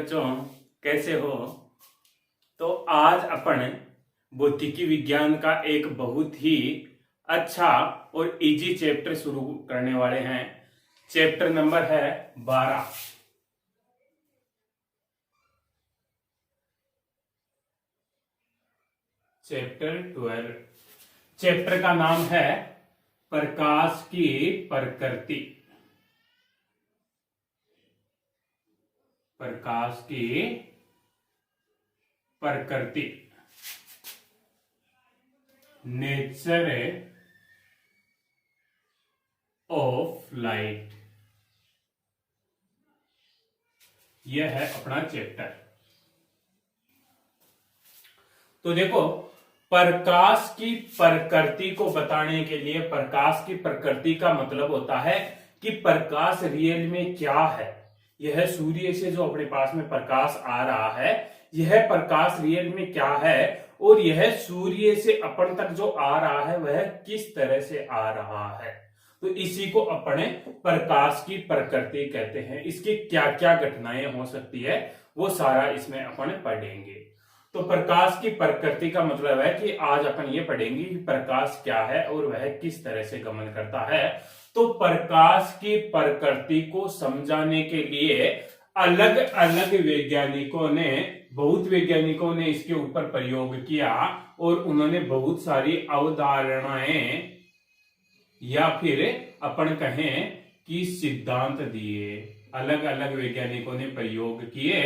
बच्चों, कैसे हो? तो आज अपन भौतिकी विज्ञान का एक बहुत ही अच्छा और इजी चैप्टर शुरू करने वाले हैं। चैप्टर नंबर है 12। चैप्टर 12। चैप्टर का नाम है प्रकाश की प्रकृति। प्रकाश की प्रकृति, नेचर ऑफ लाइट, यह है अपना चैप्टर। तो देखो, प्रकाश की प्रकृति को बताने के लिए, प्रकाश की प्रकृति का मतलब होता है कि प्रकाश रियल में क्या है। यह सूर्य से जो अपने पास में प्रकाश आ रहा है, यह प्रकाश रियल में क्या है, और यह सूर्य से अपन तक जो आ रहा है वह किस तरह से आ रहा है। तो इसी को अपने प्रकाश की प्रकृति कहते हैं। इसकी क्या क्या घटनाएं हो सकती है वो सारा इसमें अपन पढ़ेंगे। तो प्रकाश की प्रकृति का मतलब है कि आज अपन ये पढ़ेंगे कि प्रकाश क्या है और वह किस तरह से गमन करता है। तो प्रकाश की प्रकृति को समझाने के लिए अलग अलग बहुत वैज्ञानिकों ने इसके ऊपर प्रयोग किया और उन्होंने बहुत सारी अवधारणाएं या फिर अपन कहें कि सिद्धांत दिए। अलग अलग वैज्ञानिकों ने प्रयोग किए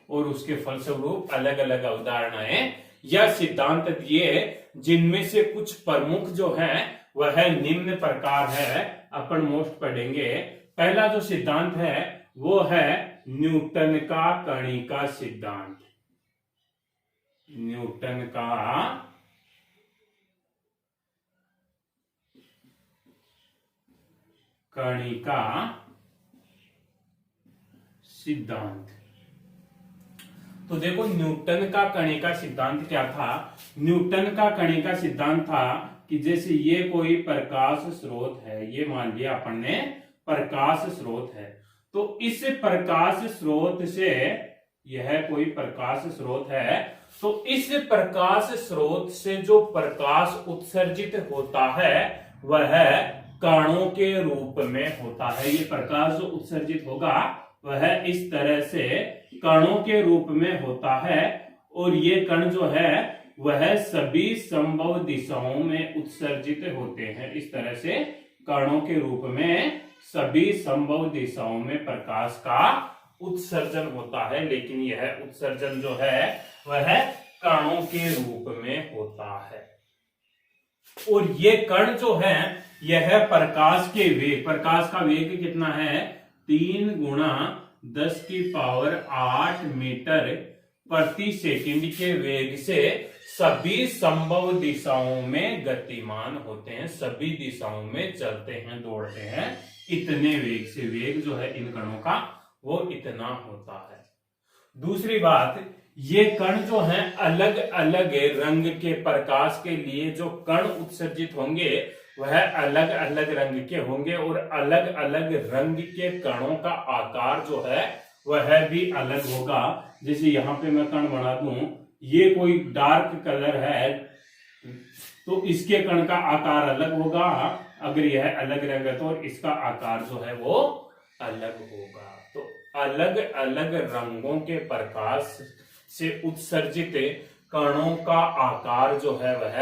और उसके फलस्वरूप अलग अलग अवधारणाएं या सिद्धांत दिए, जिनमें से कुछ प्रमुख जो हैं वह निम्न प्रकार है। अपन मोस्ट पढ़ेंगे। पहला जो सिद्धांत है वो है न्यूटन का कणिका सिद्धांत। न्यूटन का कणिका सिद्धांत। तो देखो, न्यूटन का कणिका सिद्धांत क्या था। न्यूटन का कणिका सिद्धांत था कि जैसे ये कोई प्रकाश स्रोत है, ये मान लिया अपन ने प्रकाश स्रोत है, तो इस प्रकाश स्रोत से, यह कोई प्रकाश स्रोत है, तो इस प्रकाश स्रोत से जो प्रकाश उत्सर्जित होता है वह कणों के रूप में होता है। ये प्रकाश जो उत्सर्जित होगा वह इस तरह से कणों के रूप में होता है, और ये कण जो है वह सभी संभव दिशाओं में उत्सर्जित होते हैं। इस तरह से कणों के रूप में सभी संभव दिशाओं में प्रकाश का उत्सर्जन होता है, लेकिन यह उत्सर्जन जो है वह कणों के रूप में होता है। और ये कण जो है, यह प्रकाश का वेग कितना है, 3 गुणा 10 की पावर 8 मीटर प्रति सेकंड के वेग से सभी संभव दिशाओं में गतिमान होते हैं। सभी दिशाओं में चलते हैं, दौड़ते हैं, इतने वेग से। वेग जो है इन कणों का वो इतना होता है। दूसरी बात, ये कण जो हैं अलग अलग रंग के, प्रकाश के लिए जो कण उत्सर्जित होंगे वह अलग अलग रंग के होंगे, और अलग अलग रंग के कणों का आकार जो है वह भी अलग होगा। जैसे यहाँ पे मैं कण बना दूं, ये कोई डार्क कलर है तो इसके कण का आकार अलग होगा। अगर यह अलग रंग है तो इसका आकार जो है वो अलग होगा। तो अलग अलग रंगों के प्रकाश से उत्सर्जित कणों का आकार जो है वह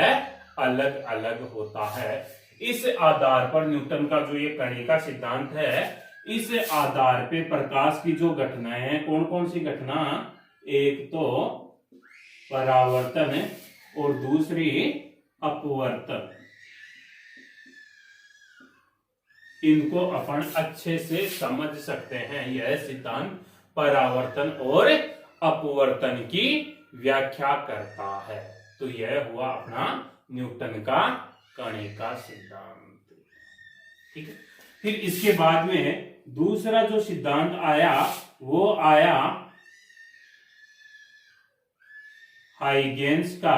अलग अलग होता है। इस आधार पर न्यूटन का जो ये कणिका सिद्धांत है, इस आधार पे प्रकाश की जो घटनाएं हैं, कौन कौन सी घटना, एक तो परावर्तन और दूसरी अपवर्तन, इनको अपन अच्छे से समझ सकते हैं। यह सिद्धांत परावर्तन और अपवर्तन की व्याख्या करता है। तो यह हुआ अपना न्यूटन का कणिका सिद्धांत। ठीक है। फिर इसके बाद में दूसरा जो सिद्धांत आया वो आया हाइगेन्स का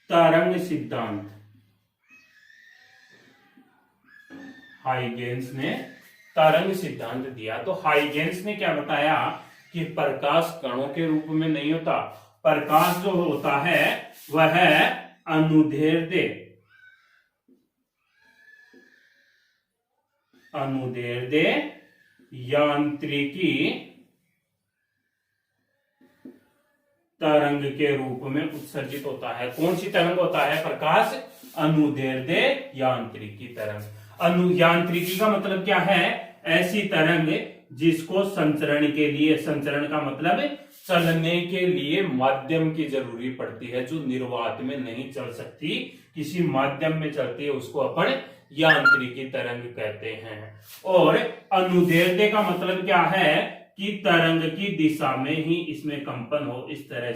तरंग सिद्धांत। हाइगेंस ने तरंग सिद्धांत दिया। तो हाइगेंस ने क्या बताया कि प्रकाश कणों के रूप में नहीं होता, प्रकाश जो होता है वह अनुदैर्ध्य यांत्रिकी तरंग के रूप में उत्सर्जित होता है। कौन सी तरंग होता है? प्रकाश अनुदैर्ध्य यांत्रिकी तरंग। यांत्रिकी का मतलब क्या है? ऐसी तरंग जिसको संचरण के लिए, संचरण का मतलब चलने के लिए माध्यम की जरूरी पड़ती है, जो निर्वात में नहीं चल सकती, किसी माध्यम में चलती है, उसको अपन यांत्रिकी तरंग कहते हैं। और अनुदैर्ध्य का मतलब क्या है कि तरंग की दिशा में ही इसमें कंपन हो, इस तरह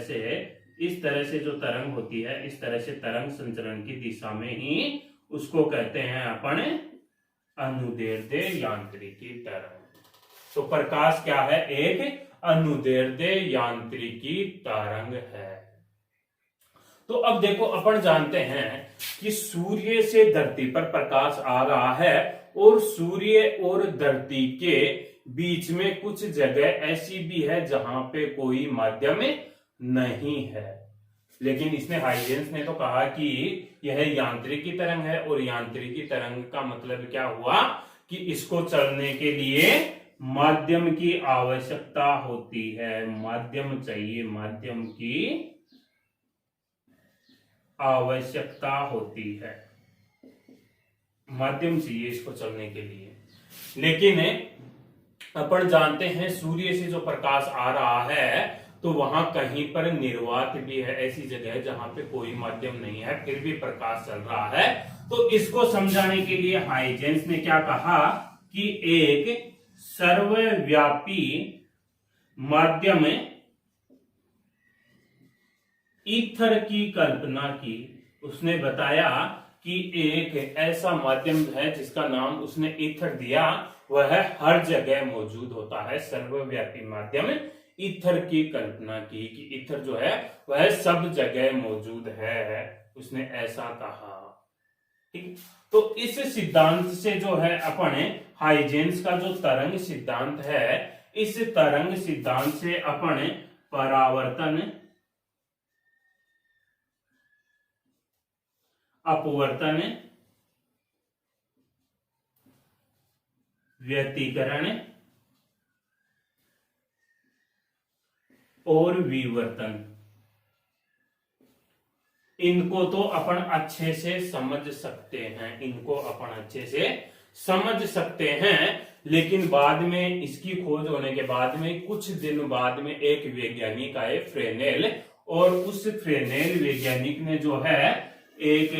से जो तरंग होती है, इस तरह से तरंग संचरण की दिशा में ही, उसको कहते हैं अपन अनुदैर्ध्य यांत्रिकी तरंग। तो प्रकाश क्या है? एक अनुदैर्ध्य यांत्रिकी तरंग है। तो अब देखो, अपन जानते हैं कि सूर्य से धरती पर प्रकाश आ रहा है और सूर्य और धरती के बीच में कुछ जगह ऐसी भी है जहां पे कोई माध्यम नहीं है। लेकिन इसने, हाइगेंस ने तो कहा कि यह यांत्रिकी तरंग है, और यांत्रिकी तरंग का मतलब क्या हुआ कि इसको चलने के लिए माध्यम की आवश्यकता होती है, माध्यम चाहिए, माध्यम की आवश्यकता होती है, माध्यम चाहिए इसको चलने के लिए। लेकिन अपन जानते हैं सूर्य से जो प्रकाश आ रहा है तो वहां कहीं पर निर्वात भी है, ऐसी जगह है जहां पे कोई माध्यम नहीं है, फिर भी प्रकाश चल रहा है। तो इसको समझाने के लिए हाइगेंस ने क्या कहा कि एक सर्वव्यापी माध्यम ईथर की कल्पना की। उसने बताया कि एक ऐसा माध्यम है जिसका नाम उसने ईथर दिया, वह हर जगह मौजूद होता है, सर्वव्यापी माध्यम ईथर की कल्पना की कि ईथर जो है वह सब जगह मौजूद है, उसने ऐसा कहा। ठीक, तो इस सिद्धांत से जो है अपन हाइजेंस का जो तरंग सिद्धांत है, इस तरंग सिद्धांत से अपन परावर्तन, अपवर्तन, व्यतिकरण और विवर्तन, इनको तो अपन अच्छे से समझ सकते हैं, इनको अपन अच्छे से समझ सकते हैं। लेकिन बाद में इसकी खोज होने के बाद में, कुछ दिन बाद में, एक वैज्ञानिक आए, फ्रेनेल, और उस फ्रेनेल वैज्ञानिक ने जो है एक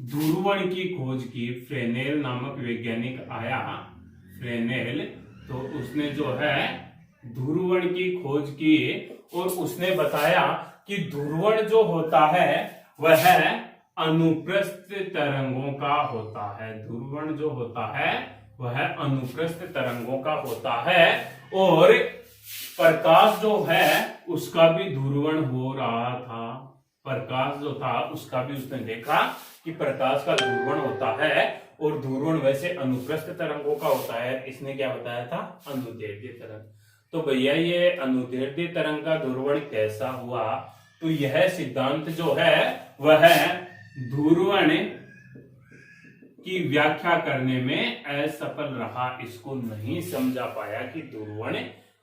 ध्रुवण की खोज की। फ्रेनेल नामक वैज्ञानिक आया, फ्रेनेल, तो उसने जो है ध्रुवण की खोज की और उसने बताया कि ध्रुवण जो होता है वह अनुप्रस्थ तरंगों का होता है। ध्रुवण जो होता है वह अनुप्रस्थ तरंगों का होता है, और प्रकाश जो है उसका भी ध्रुवण हो रहा था। प्रकाश जो था उसका भी उसने देखा कि प्रकाश का ध्रुवण होता है, और ध्रुवण वैसे अनुप्रस्थ तरंगों का होता है। इसने क्या बताया था? अनुदैर्ध्य तरंग। तो भैया ये अनुदैर्ध्य तरंग का ध्रुवण कैसा हुआ? तो यह सिद्धांत जो है वह ध्रुवण की व्याख्या करने में असफल रहा, इसको नहीं समझा पाया कि ध्रुवण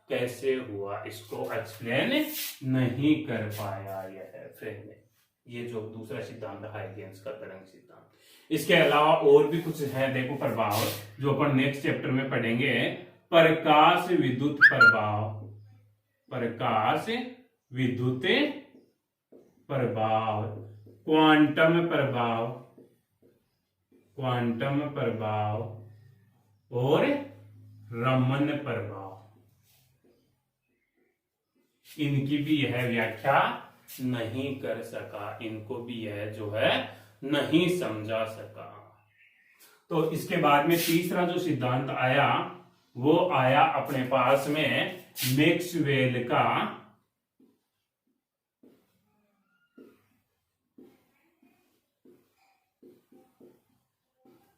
कैसे हुआ, इसको एक्सप्लेन नहीं कर पाया यह फ्रेम। ये जो दूसरा सिद्धांत है हाइगेंस का तरंग सिद्धांत। इसके अलावा और भी कुछ है, देखो प्रभाव, जो अपन नेक्स्ट चैप्टर में पढ़ेंगे। प्रकाश विद्युत प्रभाव, प्रकाश विद्युत प्रभाव, क्वांटम प्रभाव, क्वांटम प्रभाव और रमन प्रभाव, इनकी भी यह व्याख्या नहीं कर सका, इनको भी यह जो है नहीं समझा सका। तो इसके बाद में तीसरा जो सिद्धांत आया वो आया अपने पास में मैक्सवेल का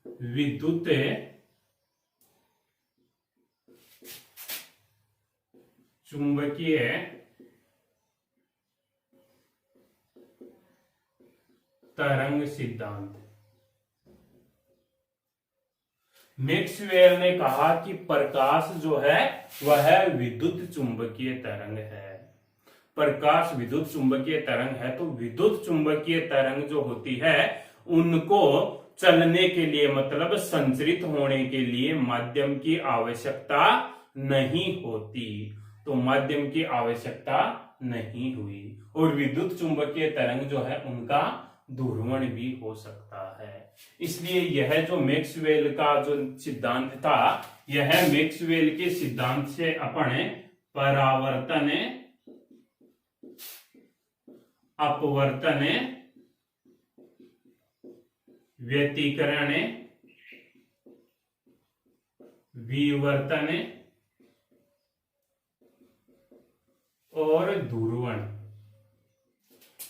विद्युत चुंबकीय तरंग सिद्धांत। मैक्सवेल ने कहा कि प्रकाश जो है वह विद्युत चुंबकीय तरंग है। प्रकाश विद्युत चुंबकीय तरंग है, तो विद्युत चुंबकीय तरंग जो होती है उनको चलने के लिए, मतलब संचरित होने के लिए माध्यम की आवश्यकता नहीं होती। तो माध्यम की आवश्यकता नहीं हुई। और विद्युत चुंबकीय तरंग जो है उनका ध्रुवण भी हो सकता है। इसलिए यह जो मैक्सवेल का जो सिद्धांत था, यह मैक्सवेल के सिद्धांत से अपने परावर्तन, अपवर्तन, व्यतिकरण, विवर्तन और ध्रुवण,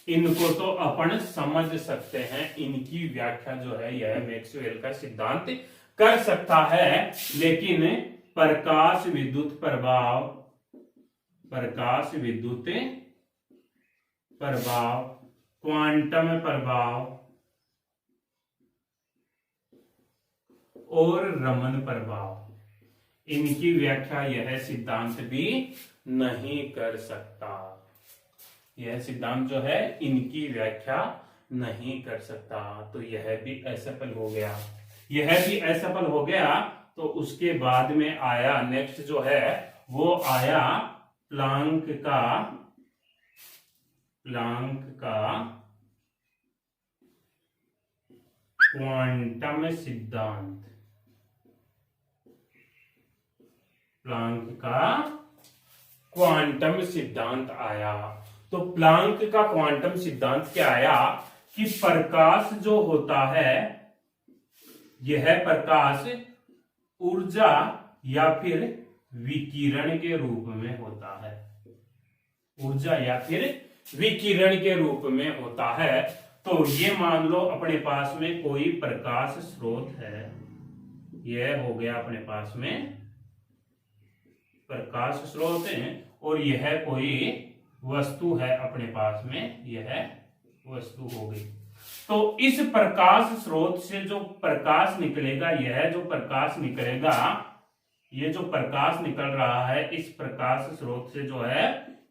इनको तो अपन समझ सकते हैं। इनकी व्याख्या जो है यह मैक्सवेल का सिद्धांत कर सकता है। लेकिन प्रकाश विद्युत प्रभाव, प्रकाश विद्युत प्रभाव, क्वांटम प्रभाव और रमन प्रभाव, इनकी व्याख्या यह सिद्धांत भी नहीं कर सकता। यह सिद्धांत जो है इनकी व्याख्या नहीं कर सकता। तो यह भी असफल हो गया, यह भी असफल हो गया। तो उसके बाद में आया नेक्स्ट जो है वो आया प्लांक का क्वांटम सिद्धांत। प्लांक का क्वांटम सिद्धांत आया। तो प्लांक का क्वांटम सिद्धांत क्या आया कि प्रकाश जो होता है, यह प्रकाश ऊर्जा या फिर विकिरण के रूप में होता है। ऊर्जा या फिर विकिरण के रूप में होता है। तो ये मान लो अपने पास में कोई प्रकाश स्रोत है, यह हो गया अपने पास में प्रकाश स्रोत है, और यह कोई वस्तु है अपने पास में, यह वस्तु हो गई। तो इस प्रकाश स्रोत से जो प्रकाश निकलेगा, यह जो प्रकाश निकलेगा, ये जो प्रकाश निकल रहा है, इस प्रकाश स्रोत से जो है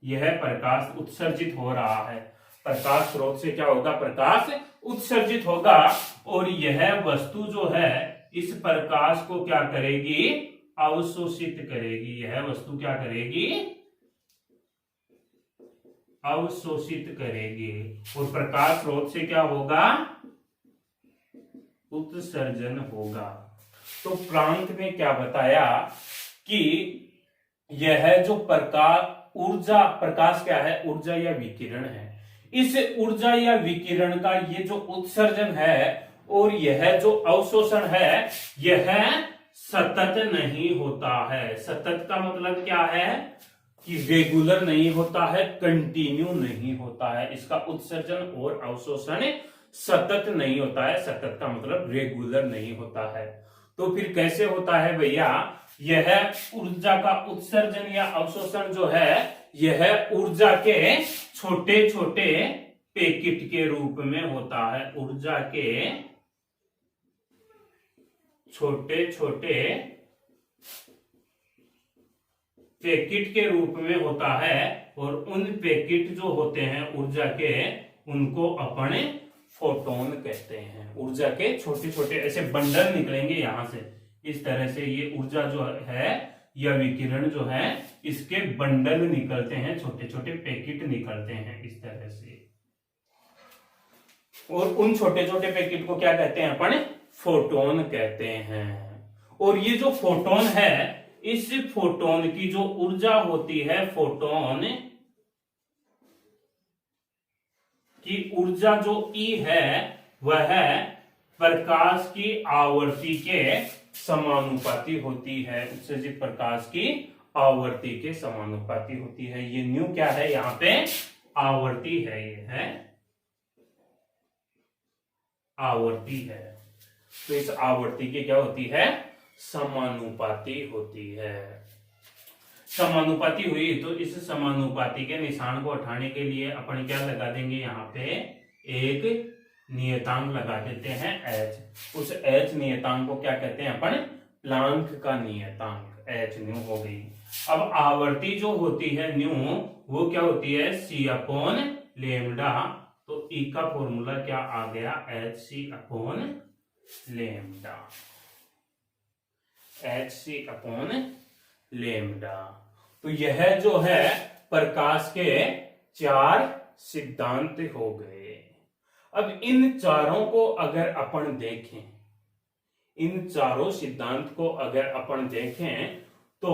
यह प्रकाश उत्सर्जित हो रहा है। प्रकाश स्रोत से क्या होगा, प्रकाश उत्सर्जित होगा। और यह वस्तु जो है इस प्रकाश को क्या करेगी, अवशोषित करेगी। यह वस्तु क्या करेगी, अवशोषित करेगी। और प्रकाश स्रोत से क्या होगा, उत्सर्जन होगा। तो प्लांक ने क्या बताया कि यह जो प्रकाश, ऊर्जा, प्रकाश क्या है, ऊर्जा या विकिरण है। इस ऊर्जा या विकिरण का ये जो उत्सर्जन है और यह जो अवशोषण है, यह सतत नहीं होता है। सतत का मतलब क्या है कि रेगुलर नहीं होता है, कंटिन्यू नहीं होता है। इसका उत्सर्जन और अवशोषण सतत नहीं होता है। सतत का मतलब रेगुलर नहीं होता है। तो फिर कैसे होता है भैया, यह ऊर्जा का उत्सर्जन या अवशोषण जो है, यह ऊर्जा के छोटे छोटे पैकेट के रूप में होता है। ऊर्जा के छोटे छोटे पैकेट के रूप में होता है। और उन पैकेट जो होते हैं ऊर्जा के, उनको अपने फोटोन कहते हैं। ऊर्जा के छोटे छोटे ऐसे बंडल निकलेंगे यहां से, इस तरह से ये ऊर्जा जो है या विकिरण जो है, इसके बंडल निकलते हैं, छोटे छोटे पैकेट निकलते हैं इस तरह से। और उन छोटे छोटे पैकेट को क्या कहते हैं, अपन फोटोन कहते हैं। और ये जो फोटोन है, इस फोटोन की जो ऊर्जा होती है, फोटोन की ऊर्जा जो E है, वह प्रकाश की आवर्ती के समानुपाती होती है। उत्सर्जित प्रकाश की आवर्ती के समानुपाती होती है। ये न्यू क्या है, यहां पे आवर्ती है, ये है आवर्ती है। तो इस आवर्ती की क्या होती है, समानुपाती होती है। समानुपाती हुई, तो इस समानुपाती के निशान को हटाने के लिए अपन क्या लगा देंगे, यहाँ पे एक नियतांक लगा देते हैं h। उस h नियतांक को क्या कहते हैं अपन, प्लांक का नियतांक, h न्यू हो गई। अब आवर्ती जो होती है न्यू, वो क्या होती है, c अपॉन लेमडा। तो E का फॉर्मूला क्या आ गया, hc upon lambda, hc upon lambda. तो यह जो है प्रकाश के 4 सिद्धांत हो गए। अब इन चारों को अगर अपन देखें, इन चारों सिद्धांत को अगर अपन देखें, तो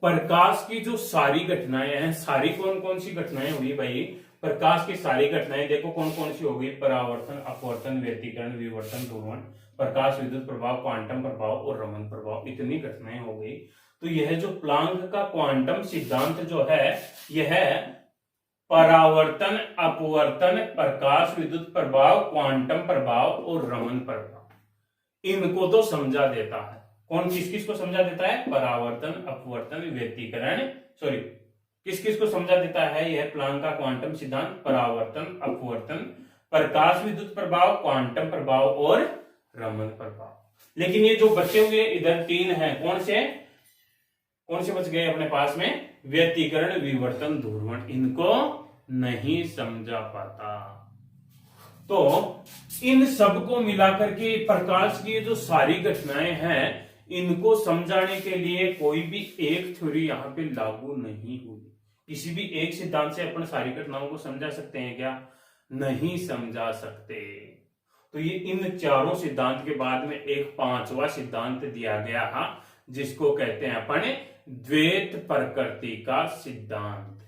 प्रकाश की जो सारी घटनाएं हैं, सारी कौन कौन सी घटनाएं हुई भाई, प्रकाश की सारी घटनाएं देखो कौन कौन सी हो गई, परावर्तन, अपवर्तन, व्यतिकरण, विवर्तन, ध्रुवण, प्रकाश विद्युत प्रभाव, क्वांटम प्रभाव और रमन प्रभाव, इतनी घटनाएं हो गई। तो यह जो प्लांक का क्वांटम सिद्धांत जो है, यह परावर्तन, अपवर्तन, प्रकाश विद्युत प्रभाव, क्वांटम प्रभाव और रमन प्रभाव, इनको तो समझा देता है। कौन किस किस को समझा देता है, परावर्तन, अपवर्तन, व्यतिकरण, सॉरी किस किस को समझा देता है यह प्लांक का क्वांटम सिद्धांत, परावर्तन, अपवर्तन, प्रकाश विद्युत प्रभाव, क्वांटम प्रभाव और रमन प्रभाव। लेकिन ये जो बचे हुए इधर 3 हैं, कौन से बच गए अपने पास में, व्यतिकरण, विवर्तन, ध्रुवण, इनको नहीं समझा पाता। तो इन सबको मिलाकर के प्रकाश की जो सारी घटनाएं हैं, इनको समझाने के लिए कोई भी एक थ्योरी यहाँ पे लागू नहीं हुई। किसी भी एक सिद्धांत से अपन सारी घटनाओं को समझा सकते हैं क्या, नहीं समझा सकते। तो ये इन चारों सिद्धांत के बाद में एक 5वां सिद्धांत दिया गया है, जिसको कहते हैं अपन द्वैत प्रकृति का सिद्धांत।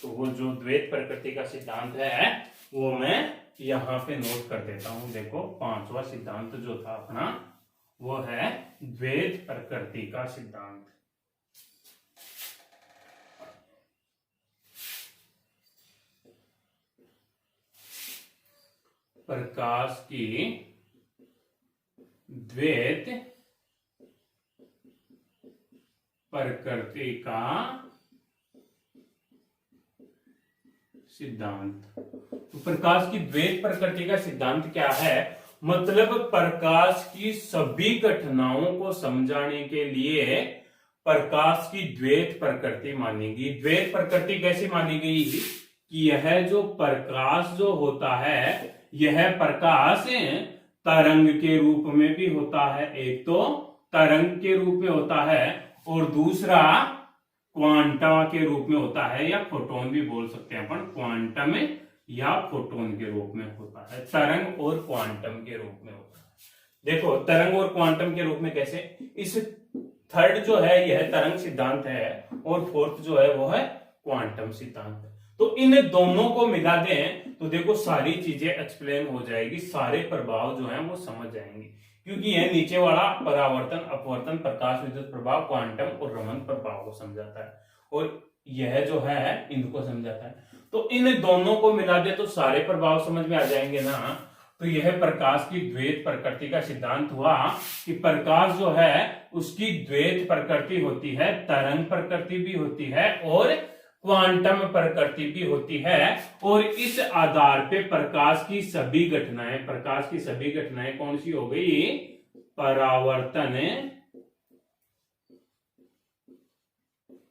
तो वो जो द्वैत प्रकृति का सिद्धांत है, वो मैं यहां पे नोट कर देता हूं। देखो 5वां सिद्धांत जो था अपना, वो है द्वैत प्रकृति का सिद्धांत। प्रकाश की द्वैत प्रकृति का सिद्धांत। तो प्रकाश की द्वैत प्रकृति का सिद्धांत क्या है, मतलब प्रकाश की सभी घटनाओं को समझाने के लिए प्रकाश की द्वैत प्रकृति मानी गई। द्वैत प्रकृति कैसे मानी गई कि यह जो प्रकाश जो होता है, यह प्रकाश तरंग के रूप में भी होता है, एक तो तरंग के रूप में होता है और दूसरा क्वांटम के रूप में होता है, या फोटोन भी बोल सकते हैं अपन, क्वांटम या फोटोन के रूप में होता है, तरंग और क्वांटम के रूप में होता है। देखो तरंग और क्वांटम के रूप में कैसे, इस थर्ड जो है यह तरंग सिद्धांत है और फोर्थ जो है वो है क्वांटम सिद्धांत। तो इन दोनों को मिला दें तो देखो सारी चीजें एक्सप्लेन हो जाएगी, सारे प्रभाव जो हैं वो समझ जाएंगे, क्योंकि यह नीचे वाला परावर्तन, अपवर्तन, प्रकाश विद्युत प्रभाव, क्वांटम और रमन प्रभाव को समझाता है और यह जो है इनको समझाता है। तो इन दोनों को मिला दे तो सारे प्रभाव समझ में आ जाएंगे ना। तो यह प्रकाश की द्वैत प्रकृति का सिद्धांत हुआ कि प्रकाश जो है उसकी द्वैत प्रकृति होती है, तरंग प्रकृति भी होती है और क्वांटम प्रकृति भी होती है, और इस आधार पे प्रकाश की सभी घटनाएं कौन सी हो गई, परावर्तन,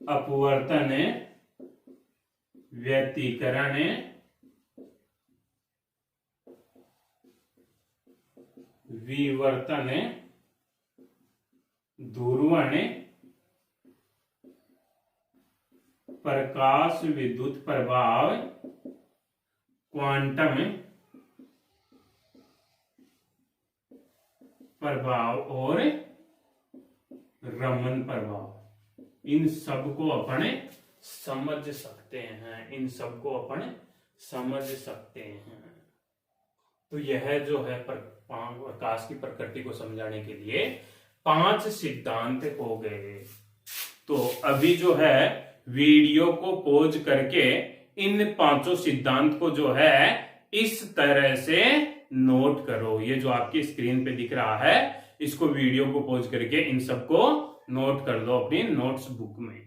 अपवर्तन, व्यतिकरण, विवर्तन, ध्रुवण, प्रकाश विद्युत प्रभाव, क्वांटम प्रभाव और रमन प्रभाव, इन सब को अपन समझ सकते हैं, इन सब को अपन समझ सकते हैं। तो यह जो है प्रकाश की प्रकृति को समझाने के लिए 5 सिद्धांत हो गए। तो अभी जो है वीडियो को पॉज करके इन 5 सिद्धांत को जो है इस तरह से नोट करो। ये जो आपकी स्क्रीन पे दिख रहा है, इसको वीडियो को पॉज करके इन सबको नोट कर लो अपनी नोट्स बुक में।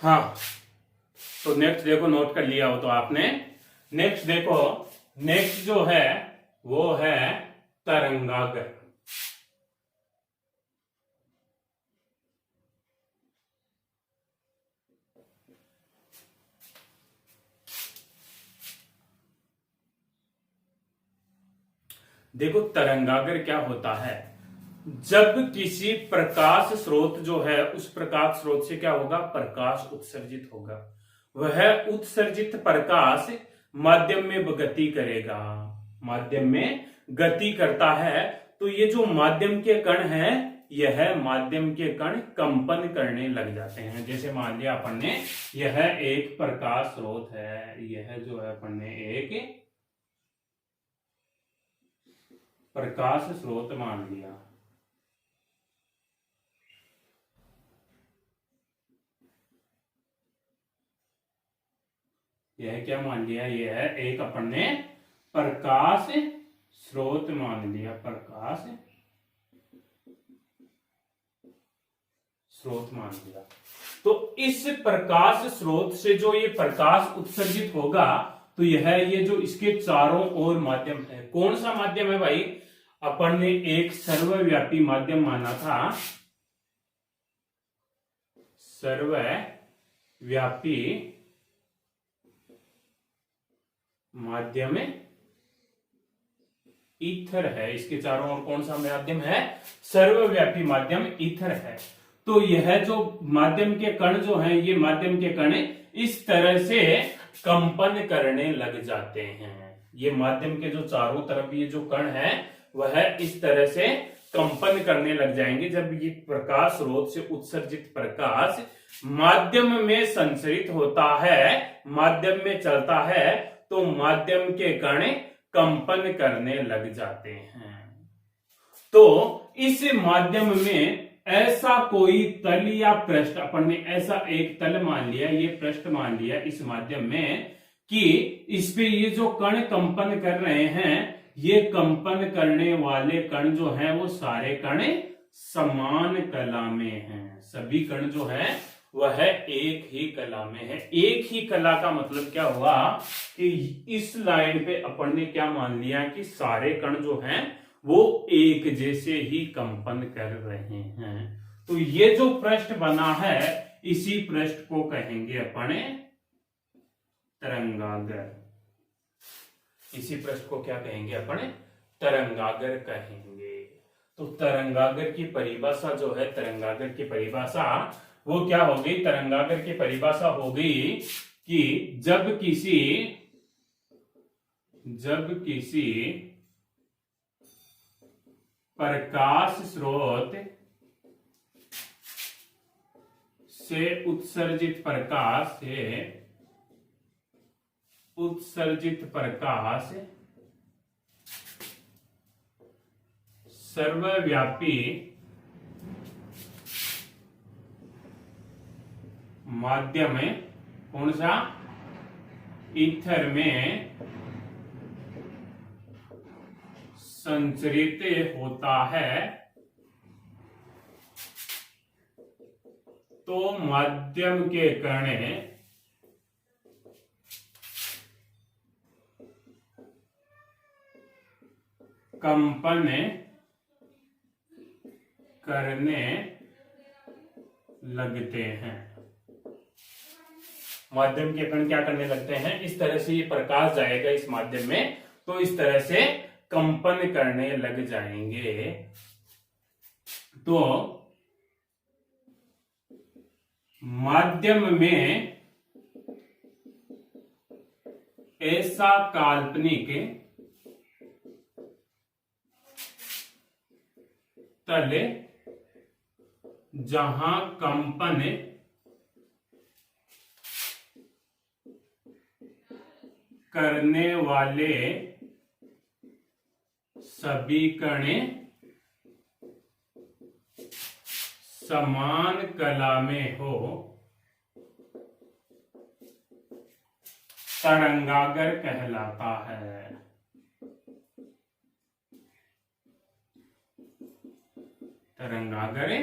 हाँ, तो नेक्स्ट देखो, नोट कर लिया हो तो आपने। नेक्स्ट देखो, नेक्स्ट जो है वो है तरंगागर। देखो तरंगागर क्या होता है, जब किसी प्रकाश स्रोत जो है उस प्रकाश स्रोत से क्या होगा, प्रकाश उत्सर्जित होगा, वह उत्सर्जित प्रकाश माध्यम में गति करेगा, माध्यम में गति करता है। तो ये जो माध्यम के कण है, यह माध्यम के कण कंपन करने लग जाते हैं। जैसे मान लिया अपन ने, यह एक प्रकाश स्रोत है, यह जो है अपन ने एक प्रकाश स्रोत मान लिया। यह क्या मान लिया, यह है एक अपन ने प्रकाश स्रोत मान लिया, प्रकाश स्रोत मान लिया। तो इस प्रकाश स्रोत से जो ये प्रकाश उत्सर्जित होगा, तो यह ये जो इसके चारों ओर माध्यम है, कौन सा माध्यम है भाई, अपन ने एक सर्वव्यापी माध्यम माना था, सर्वव्यापी माध्यम ईथर है। इसके चारों ओर कौन सा माध्यम है, सर्वव्यापी माध्यम ईथर है। तो यह जो माध्यम के कण जो हैं, ये माध्यम के कण इस तरह से कंपन करने लग जाते हैं। ये माध्यम के जो चारों तरफ ये जो कण है, वह इस तरह से कंपन करने लग जाएंगे जब ये प्रकाश स्रोत से उत्सर्जित प्रकाश माध्यम में संचरित होता है, माध्यम में चलता है, तो माध्यम के कण कंपन करने लग जाते हैं। तो इस माध्यम में ऐसा कोई तल या पृष्ठ, अपन ने ऐसा एक तल मान लिया, ये पृष्ठ मान लिया इस माध्यम में, कि इस पे ये जो कण कंपन कर रहे हैं, ये कंपन करने वाले कण जो हैं वो सारे कण समान कला में हैं। सभी कण जो है वह एक ही कला में है। एक ही कला का मतलब क्या हुआ कि इस लाइन पे अपन ने क्या मान लिया कि सारे कण जो हैं वो एक जैसे ही कंपन कर रहे हैं। तो ये जो पृष्ठ बना है, इसी पृष्ठ को कहेंगे अपन तरंगागर। इसी पृष्ठ को क्या कहेंगे अपन, तरंगागर कहेंगे। तो तरंगागर की परिभाषा जो है, तरंगागर की परिभाषा वो क्या हो गई, तरंगागर की परिभाषा हो गई कि जब किसी प्रकाश स्रोत से उत्सर्जित प्रकाश सर्वव्यापी माध्यम में, कौन सा, ईथर में संचरित होता है, तो माध्यम के कण कंपन करने लगते हैं। माध्यम के कण क्या करने लगते हैं, इस तरह से ये प्रकाश जाएगा इस माध्यम में, तो इस तरह से कंपन करने लग जाएंगे। तो माध्यम में ऐसा काल्पनिक तल जहां कंपन करने वाले सभी कण समान कला में हो, तरंगागर कहलाता है। तरंगागर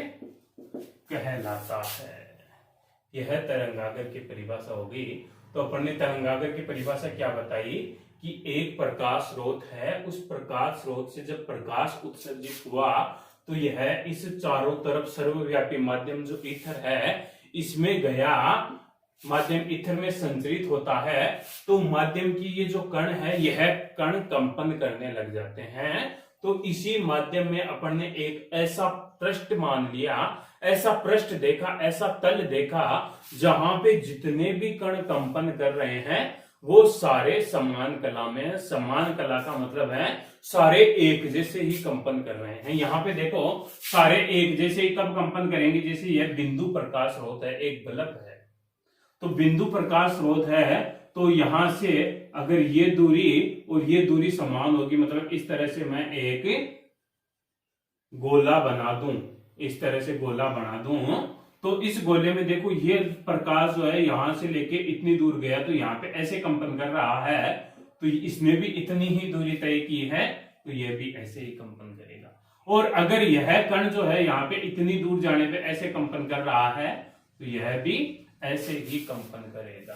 कहलाता है। यह तरंगागर की परिभाषा होगी। तो अपन ने तरंगागर की परिभाषा क्या बताई कि एक प्रकाश स्रोत है, उस प्रकाश स्रोत से जब प्रकाश उत्सर्जित हुआ तो यह इस चारों तरफ सर्वव्यापी माध्यम जो ईथर है इसमें गया, माध्यम ईथर में संचरित होता है। तो माध्यम की ये जो कण है यह कण कंपन करने लग जाते हैं। तो इसी माध्यम में अपन ने एक ऐसा पृष्ठ मान लिया, ऐसा पृष्ठ देखा, ऐसा तल देखा जहां पे जितने भी कण कंपन कर रहे हैं वो सारे समान कला में, समान कला का मतलब है सारे एक जैसे ही कंपन कर रहे हैं। यहाँ पे देखो सारे एक जैसे ही कब कंपन करेंगे, जैसे यह बिंदु प्रकाश स्रोत है, एक बल्ब है तो बिंदु प्रकाश स्रोत है, तो यहां से अगर ये दूरी और ये दूरी समान होगी, मतलब इस तरह से मैं एक गोला बना दूं, इस तरह से गोला बना दूं, तो इस गोले में देखो ये प्रकाश जो है यहां से लेके इतनी दूर गया तो यहाँ पे ऐसे कंपन कर रहा है, तो इसने भी इतनी ही दूरी तय की है तो यह भी ऐसे ही कंपन करेगा। और अगर यह कण जो है यहाँ पे इतनी दूर जाने पे ऐसे कंपन कर रहा है तो यह भी ऐसे ही कंपन करेगा।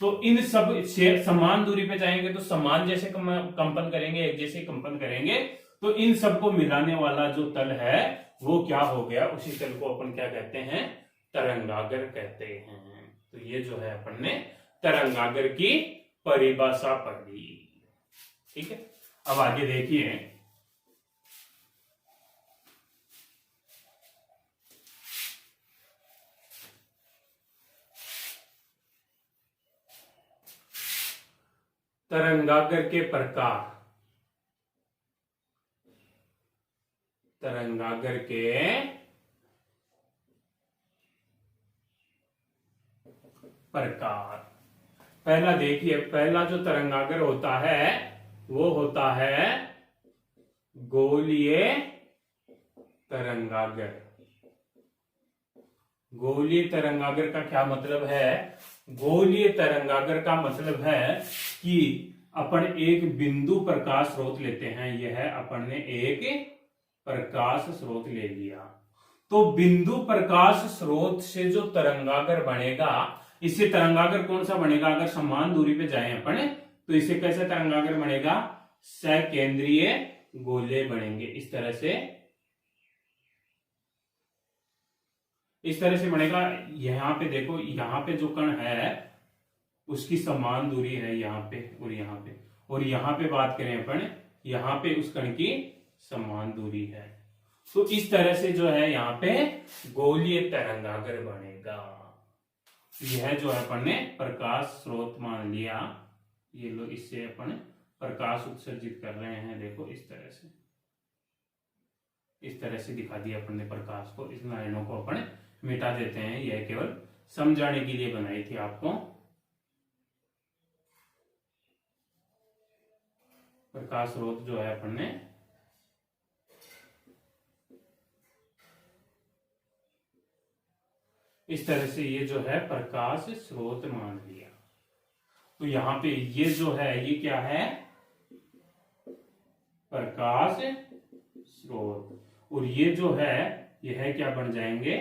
तो इन सब से समान दूरी पे जाएंगे तो समान जैसे कंपन करेंगे, एक जैसे कंपन करेंगे, तो इन सबको मिलाने वाला जो तल है वो क्या हो गया, उसी तल को अपन क्या कहते हैं, तरंगागर कहते हैं। तो ये जो है अपन ने तरंगागर की परिभाषा पढ़ी। ठीक है, अब आगे देखिए तरंगागर के प्रकार। तरंगागर के प्रकार, पहला देखिए, पहला जो तरंगागर होता है वो होता है गोलीय तरंगागर। गोलीय तरंगागर का क्या मतलब है, गोलीय तरंगागर का मतलब है कि अपन एक बिंदु प्रकाश स्रोत लेते हैं, यह अपन ने एक प्रकाश स्रोत ले लिया, तो बिंदु प्रकाश स्रोत से जो तरंगागर बनेगा, इससे तरंगागर कौन सा बनेगा, अगर समान दूरी पे जाएं अपन तो इससे कैसे तरंगागर बनेगा, सकेंद्रीय गोले बनेंगे। इस तरह से बनेगा। यहां पे देखो, यहां पे जो कण है उसकी समान दूरी है यहाँ पे और यहाँ पे, और यहाँ पे बात करें अपन, यहाँ पे उस कण की समान दूरी है। तो इस तरह से जो है यहाँ पे गोलीय तरंगागर बनेगा। यह जो है अपन ने प्रकाश स्रोत मान लिया, ये लो, इससे अपन प्रकाश उत्सर्जित कर रहे हैं, देखो इस तरह से दिखा दिया अपन ने प्रकाश को। इस लाइनों को अपन मिटा देते हैं, यह केवल समझाने के लिए बनाई थी आपको। प्रकाश स्रोत जो है अपन ने इस तरह से, ये जो है प्रकाश स्रोत मान लिया। तो यहां पे ये जो है ये क्या है, प्रकाश स्रोत, और ये जो है यह क्या बन जाएंगे,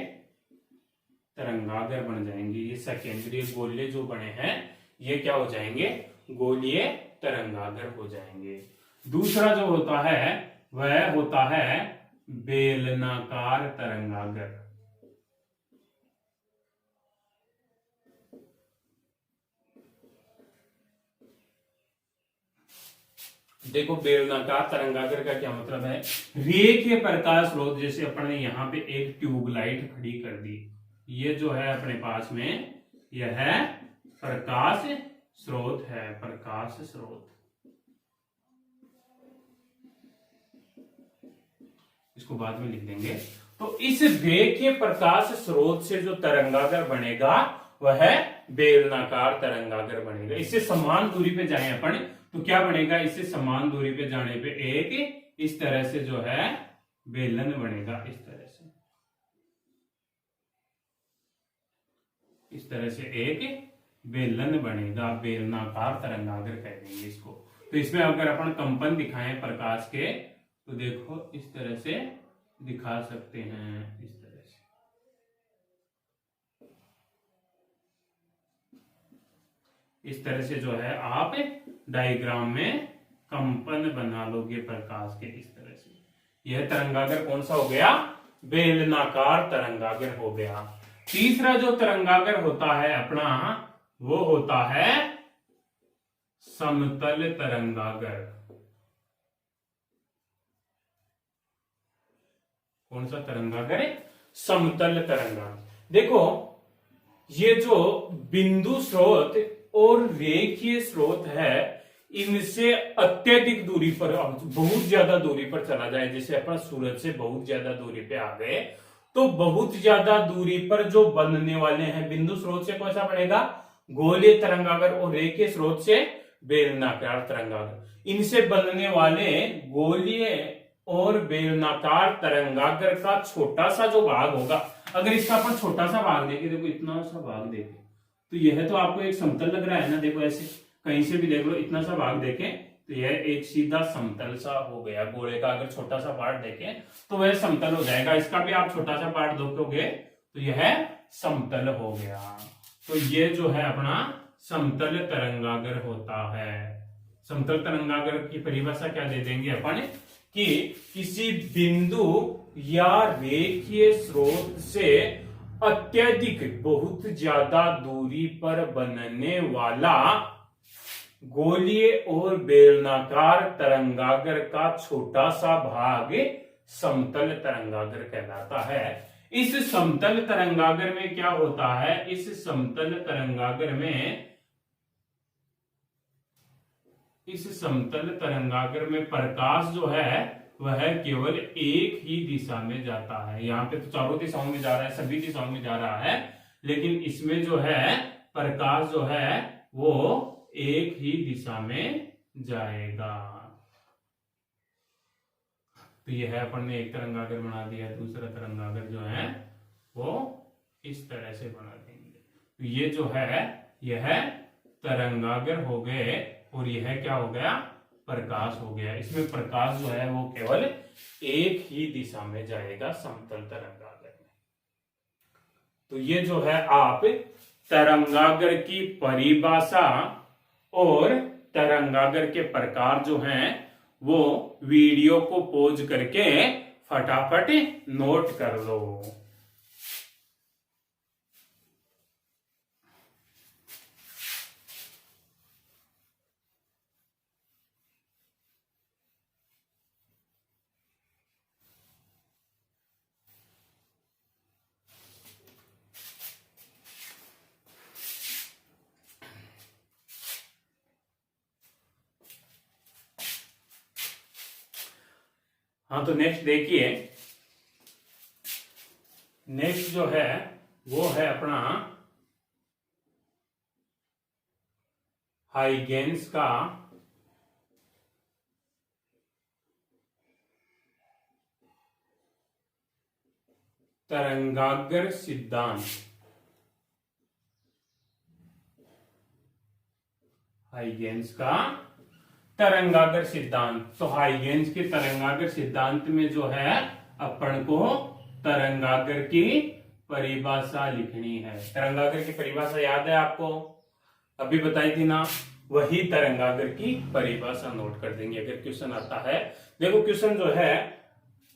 तरंगागर बन जाएंगे। ये सकेंद्रीय गोले जो बने हैं ये क्या हो जाएंगे, गोलीय तरंगागर हो जाएंगे। दूसरा जो होता है वह होता है बेलनाकार तरंगागर। देखो बेलनाकार तरंगागर का क्या मतलब है, रेखीय प्रकाश स्रोत, जैसे अपन ने यहाँ पे एक ट्यूबलाइट खड़ी कर दी, ये जो है अपने पास में यह है प्रकाश स्रोत है, प्रकाश स्रोत। इसको बाद में लिख देंगे। तो इस रेखीय प्रकाश स्रोत से जो तरंगागर बनेगा वह बेलनाकार तरंगागर बनेगा। इससे समान दूरी पे जाए अपन तो क्या बनेगा, इससे समान दूरी पे जाने पे एक इस तरह से जो है बेलन बनेगा, इस तरह से एक बेलन बनेगा, बेलनाकार तरंगागर कह देंगे इसको। तो इसमें अगर अपन कंपन दिखाएं प्रकाश के तो देखो इस तरह से दिखा सकते हैं, इस तरह से। इस तरह से जो है आप डायग्राम में कंपन बना लोगे प्रकाश के, इस तरह से। यह तरंगागर कौन सा हो गया? बेलनाकार तरंगागर हो गया। तीसरा जो तरंगागर होता है अपना, वो होता है समतल तरंगागर। कौन सा तरंगागर है? समतल तरंगागर। देखो, ये जो बिंदु स्रोत और रेखीय स्रोत है, इनसे अत्यधिक दूरी पर, बहुत ज्यादा दूरी पर चला जाए, जैसे अपन सूरज से बहुत ज्यादा दूरी पे आ गए, तो बहुत ज्यादा दूरी पर जो बनने वाले हैं बिंदु स्रोत से कौन सा बनेगा? गोलीय तरंगागर, और रेखीय स्रोत से बेलनाकार तरंगागर। इनसे बनने वाले गोलीय और बेलनाकार तरंगागर का छोटा सा जो भाग होगा, अगर इसका अपन छोटा सा भाग देखें, देखो इतना सा भाग देखें, तो यह तो आपको एक समतल लग रहा है ना। देखो ऐसे कहीं से भी देख लो, इतना सा भाग देखें तो यह एक सीधा समतल सा हो गया। गोले का अगर छोटा सा पार्ट देखें तो वह समतल हो जाएगा। इसका भी आप छोटा सा पार्ट देखोगे तो यह समतल हो गया। तो ये जो है अपना समतल तरंगागर होता है। समतल तरंगागर की परिभाषा क्या दे देंगे अपन कि किसी बिंदु या रेखीय स्रोत से अत्यधिक, बहुत ज्यादा दूरी पर बनने वाला गोलीय और बेलनाकार तरंगागर का छोटा सा भाग समतल तरंगागर कहलाता है। इस समतल तरंगागर में क्या होता है? इस समतल तरंगागर में प्रकाश जो है वह केवल एक ही दिशा में जाता है। यहाँ पे तो चारों दिशाओं में जा रहा है, सभी दिशाओं में जा रहा है, लेकिन इसमें जो है प्रकाश जो है वो एक ही दिशा में जाएगा। तो यह अपन ने एक तरंगागर बना दिया, दूसरा तरंगागर जो है वो इस तरह से बना देंगे। तो ये जो है यह तरंगागर हो गए, और यह क्या हो गया? प्रकाश हो गया। इसमें प्रकाश जो है वो केवल एक ही दिशा में जाएगा समतल तरंगागर में। तो ये जो है आप तरंगागर की परिभाषा और तरंगागर के प्रकार जो हैं वो वीडियो को पॉज करके फटाफट नोट कर लो। हाँ, तो नेक्स्ट देखिए, नेक्स्ट जो है वो है अपना हाइगेन्स का तरंगागर सिद्धांत। हाइगेन्स का तरंगागर सिद्धांत। तो हाइगेन्स के तरंगागर सिद्धांत में जो है अपन को तरंगागर की परिभाषा लिखनी है। तरंगागर की परिभाषा याद है आपको? अभी बताई थी ना, वही तरंगागर की परिभाषा नोट कर देंगे अगर क्वेश्चन आता है। देखो क्वेश्चन जो है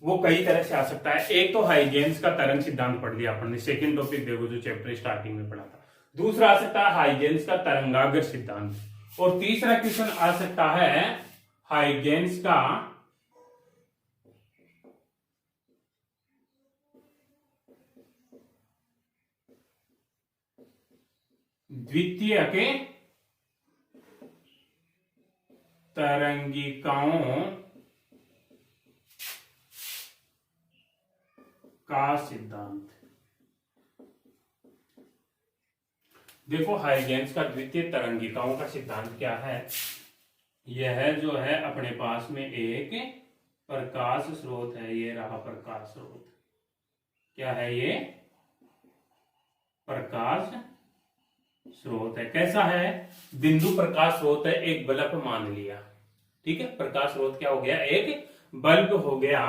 वो कई तरह से आ सकता है। एक तो हाइगेन्स का तरंग सिद्धांत पढ़ लिया अपन ने, सेकंड टॉपिक देखो जो चैप्टर स्टार्टिंग में पढ़ा था। दूसरा आ सकता है हाइगेन्स का तरंगागर सिद्धांत, और तीसरा क्वेश्चन आ सकता है हाइगेन्स का द्वितीय के तरंगिकाओं का सिद्धांत। देखो हाइगेन्स का द्वितीय तरंगिकाओं का सिद्धांत क्या है? यह जो है अपने पास में एक प्रकाश स्रोत है। ये रहा प्रकाश स्रोत। क्या है ये? प्रकाश स्रोत है। कैसा है? बिंदु प्रकाश स्रोत है, एक बल्ब मान लिया। ठीक है, प्रकाश स्रोत क्या हो गया? एक बल्ब हो गया।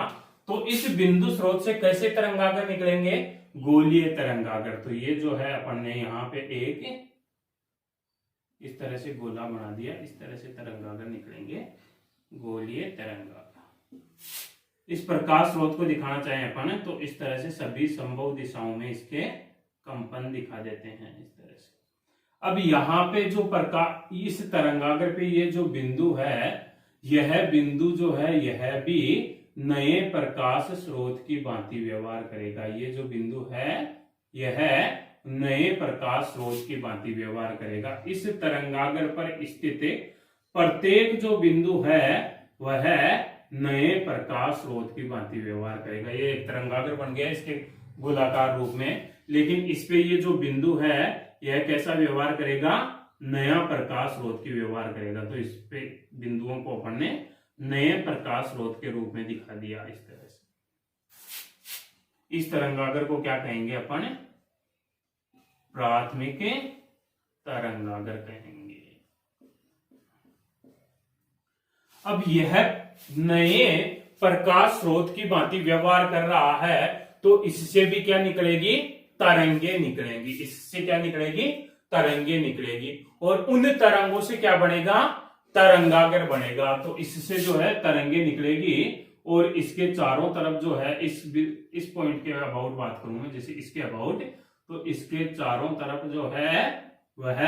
तो इस बिंदु स्रोत से कैसे तरंगागर निकलेंगे? गोलीय तरंगागर। तो ये जो है अपन ने यहाँ पे एक इस तरह से गोला बना दिया, इस तरह से तरंगागर निकलेंगे, गोलीय तरंगागर। इस प्रकाश स्रोत को दिखाना चाहें अपन तो इस तरह से सभी संभव दिशाओं में इसके कंपन दिखा देते हैं इस तरह से। अब यहाँ पे जो प्रकाश, इस तरंगागर पे ये जो बिंदु है, यह बिंदु जो है यह भी नए प्रकाश स्रोत की भांति व्यवहार करेगा। ये जो बिंदु है यह नए प्रकाश स्रोत की भांति व्यवहार करेगा। इस तरंगागर पर स्थित प्रत्येक जो बिंदु है वह नए प्रकाश स्रोत की भांति व्यवहार करेगा। ये एक तरंगागर बन गया इसके गोलाकार रूप में, लेकिन इस पे ये जो बिंदु है यह कैसा व्यवहार करेगा, नया प्रकाश स्रोत की व्यवहार करेगा। तो इस पे बिंदुओं को अपन ने नए प्रकाश स्रोत के रूप में दिखा दिया इस तरह से। इस तरंगागर को क्या कहेंगे अपन, प्राथमिक तरंगागर कहेंगे। अब यह नए प्रकाश स्रोत की भांति व्यवहार कर रहा है तो इससे भी क्या निकलेगी, तरंगे निकलेंगी। इससे क्या निकलेगी, तरंगे निकलेगी, और उन तरंगों से क्या बनेगा, तरंगागर बनेगा। तो इससे जो है तरंगे निकलेगी और इसके चारों तरफ जो है इस पॉइंट के अबाउट बात करूं मैं, जैसे इसके अबाउट, तो इसके चारों तरफ जो है वह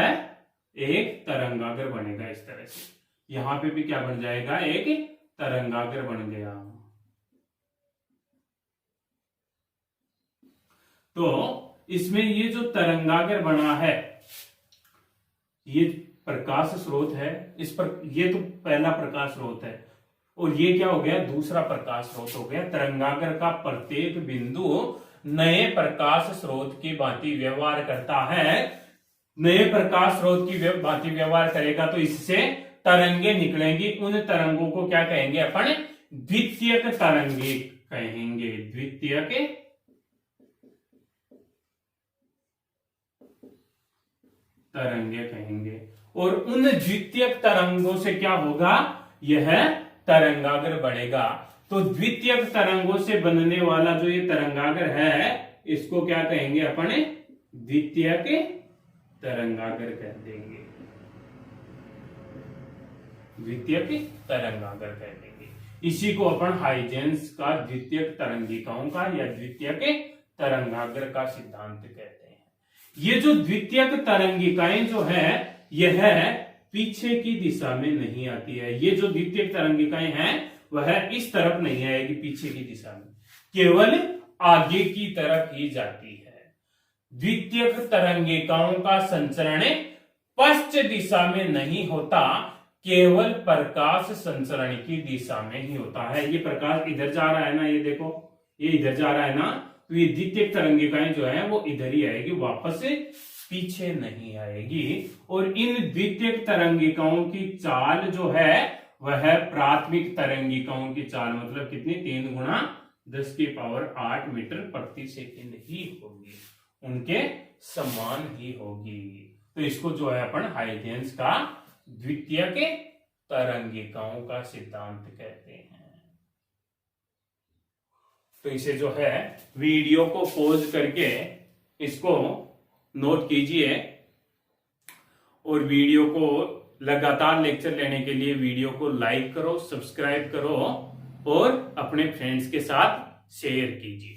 एक तरंगागर बनेगा इस तरह से। यहां पे भी क्या बन जाएगा, एक तरंगागर बन गया। तो इसमें ये जो तरंगागर बना है ये प्रकाश स्रोत है, इस पर ये तो पहला प्रकाश स्रोत है, और ये क्या हो गया, दूसरा प्रकाश स्रोत हो गया। तरंगागर का प्रत्येक बिंदु नए प्रकाश स्रोत की भांति व्यवहार करता है। नए प्रकाश स्रोत की भांति व्यवहार करेगा तो इससे तरंगे निकलेंगी। उन तरंगों को क्या कहेंगे अपन, द्वितीयक तरंगे कहेंगे, द्वितीयक तरंगे कहेंगे। और उन द्वितीयक तरंगों से क्या होगा, यह तरंगागर बढ़ेगा। तो द्वितीयक तरंगों से बनने वाला जो ये तरंगागर है इसको क्या कहेंगे अपन, द्वितीयक तरंगागर कह देंगे, द्वितीयक तरंगागर कह देंगे। इसी को अपन हाइजेंस का द्वितीयक तरंगिकाओं का या द्वितीयक तरंगागर का सिद्धांत कहते हैं। ये जो द्वितीयक तरंगिकाएं जो है यह पीछे की दिशा में नहीं आती है। ये जो द्वितीयक तरंगिकाएं हैं वह इस तरफ नहीं आएगी पीछे की दिशा में, केवल आगे की तरफ ही जाती है। द्वितीयक तरंगिकाओं का संचरण पश्चिम दिशा में नहीं होता, केवल प्रकाश संचरण की दिशा में ही होता है। ये प्रकाश इधर जा रहा है ना, ये देखो ये इधर जा रहा है ना, तो ये द्वितीयक तरंगिकाएं जो है वो इधर ही आएगी, वापस पीछे नहीं आएगी। और इन द्वितीयक तरंगिकाओं की चाल जो है वह प्राथमिक तरंगिकाओं की चाल मतलब कितनी, 3 गुणा 10⁸ मीटर प्रति सेकंड ही होगी, उनके समान ही होगी। तो इसको जो है अपन हाइजेंस का द्वितीयक तरंगिकाओं का सिद्धांत कहते हैं। तो इसे जो है वीडियो को पॉज करके इसको नोट कीजिए, और वीडियो को लगातार लेक्चर लेने के लिए वीडियो को लाइक करो, सब्सक्राइब करो और अपने फ्रेंड्स के साथ शेयर कीजिए।